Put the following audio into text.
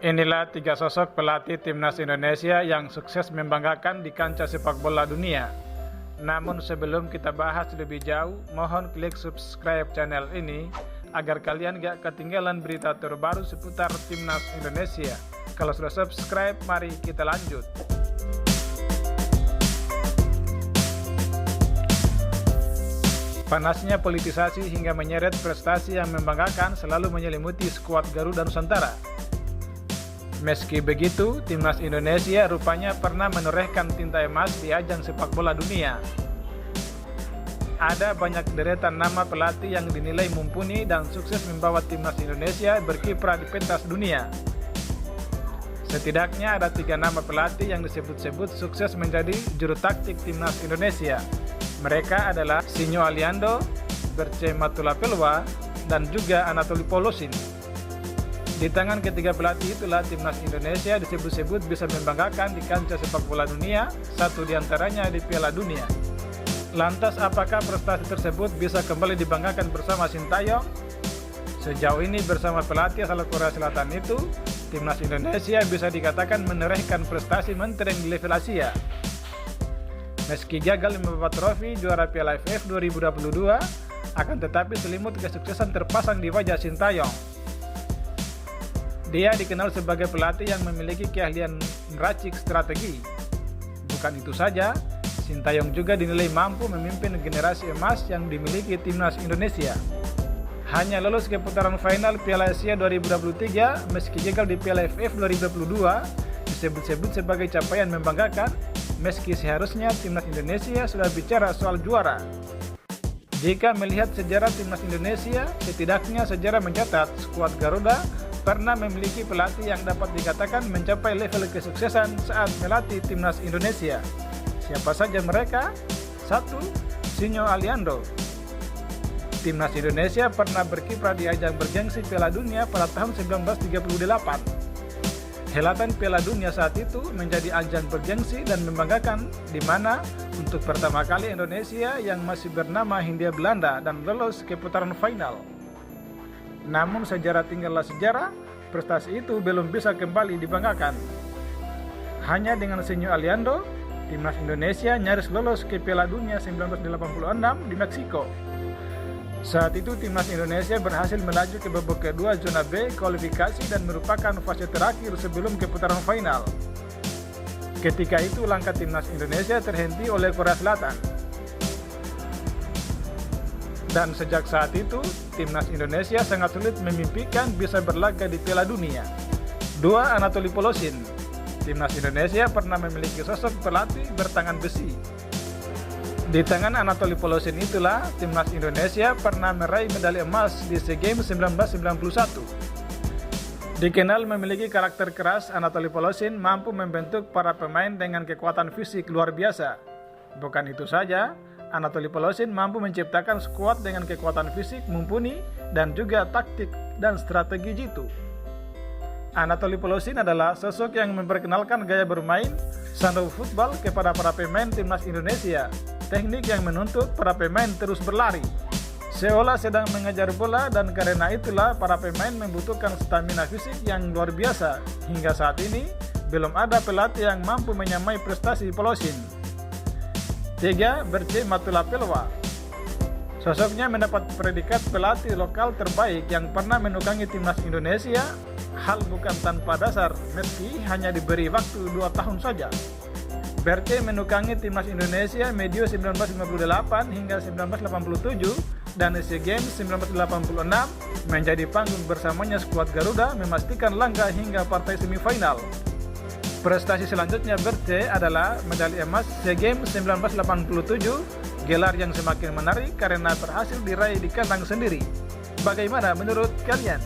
Inilah 3 sosok pelatih timnas Indonesia yang sukses membanggakan di kancah sepak bola dunia. Namun sebelum kita bahas lebih jauh, mohon klik subscribe channel ini agar kalian gak ketinggalan berita terbaru seputar timnas Indonesia. Kalau sudah subscribe, mari kita lanjut. Panasnya politisasi hingga menyeret prestasi yang membanggakan selalu menyelimuti skuad Garuda Nusantara. Meski begitu, timnas Indonesia rupanya pernah menorehkan tinta emas di ajang sepak bola dunia. Ada banyak deretan nama pelatih yang dinilai mumpuni dan sukses membawa timnas Indonesia berkiprah di pentas dunia. Setidaknya ada 3 nama pelatih yang disebut-sebut sukses menjadi juru taktik timnas Indonesia. Mereka adalah Sinyo Aliando, Berce Matulapelwa, dan juga Anatoly Polosin. Di tangan ketiga pelatih itulah timnas Indonesia disebut-sebut bisa membanggakan di kancah sepak bola dunia, satu diantaranya di Piala Dunia. Lantas apakah prestasi tersebut bisa kembali dibanggakan bersama Sintayong? Sejauh ini bersama pelatih asal Korea Selatan itu, timnas Indonesia bisa dikatakan menorehkan prestasi mentereng di level Asia. Meski gagal membawa trofi juara Piala AFF 2022, akan tetapi selimut kesuksesan terpasang di wajah Sintayong. Dia dikenal sebagai pelatih yang memiliki keahlian meracik strategi. Bukan itu saja, Sintayong juga dinilai mampu memimpin generasi emas yang dimiliki timnas Indonesia. Hanya lolos ke putaran final Piala Asia 2023 meski gagal di Piala AFF 2022 disebut-sebut sebagai capaian membanggakan meski seharusnya timnas Indonesia sudah bicara soal juara. Jika melihat sejarah timnas Indonesia, setidaknya sejarah mencatat skuad Garuda pernah memiliki pelatih yang dapat dikatakan mencapai level kesuksesan saat melatih timnas Indonesia. Siapa saja mereka? 1. Sinyo Aliando. Timnas Indonesia pernah berkiprah di ajang bergengsi Piala Dunia pada tahun 1938. Helatan Piala Dunia saat itu menjadi ajang bergengsi dan membanggakan di mana untuk pertama kali Indonesia yang masih bernama Hindia Belanda dan lolos ke putaran final. Namun sejarah tinggallah sejarah, prestasi itu belum bisa kembali dibanggakan. Hanya dengan Sinyo Aliando, timnas Indonesia nyaris lolos ke Piala Dunia 1986 di Meksiko. Saat itu timnas Indonesia berhasil melaju ke babak kedua zona B kualifikasi dan merupakan fase terakhir sebelum ke putaran final. Ketika itu langkah timnas Indonesia terhenti oleh Korea Selatan. Dan sejak saat itu, timnas Indonesia sangat sulit memimpikan bisa berlaga di Piala Dunia. 2. Anatoly Polosin. Timnas Indonesia pernah memiliki sosok pelatih bertangan besi. Di tangan Anatoly Polosin itulah, timnas Indonesia pernah meraih medali emas di SEA Games 1991. Dikenal memiliki karakter keras, Anatoly Polosin mampu membentuk para pemain dengan kekuatan fisik luar biasa. Bukan itu saja, Anatoly Polosin mampu menciptakan skuad dengan kekuatan fisik mumpuni dan juga taktik dan strategi jitu. Anatoly Polosin adalah sosok yang memperkenalkan gaya bermain sando football kepada para pemain timnas Indonesia, teknik yang menuntut para pemain terus berlari, seolah sedang mengejar bola, dan karena itulah para pemain membutuhkan stamina fisik yang luar biasa. Hingga saat ini, belum ada pelatih yang mampu menyamai prestasi Polosin. 3. Berce Matulapelwa. Sosoknya mendapat predikat pelatih lokal terbaik yang pernah menukangi timnas Indonesia, hal bukan tanpa dasar meski hanya diberi waktu 2 tahun saja. Berce menukangi timnas Indonesia medio 1958 hingga 1987 dan SEA Games 1986 menjadi panggung bersamanya skuad Garuda memastikan langkah hingga partai semifinal. Prestasi selanjutnya Berce adalah medali emas SEA Games 1987, gelar yang semakin menarik karena berhasil diraih di kandang sendiri. Bagaimana menurut kalian?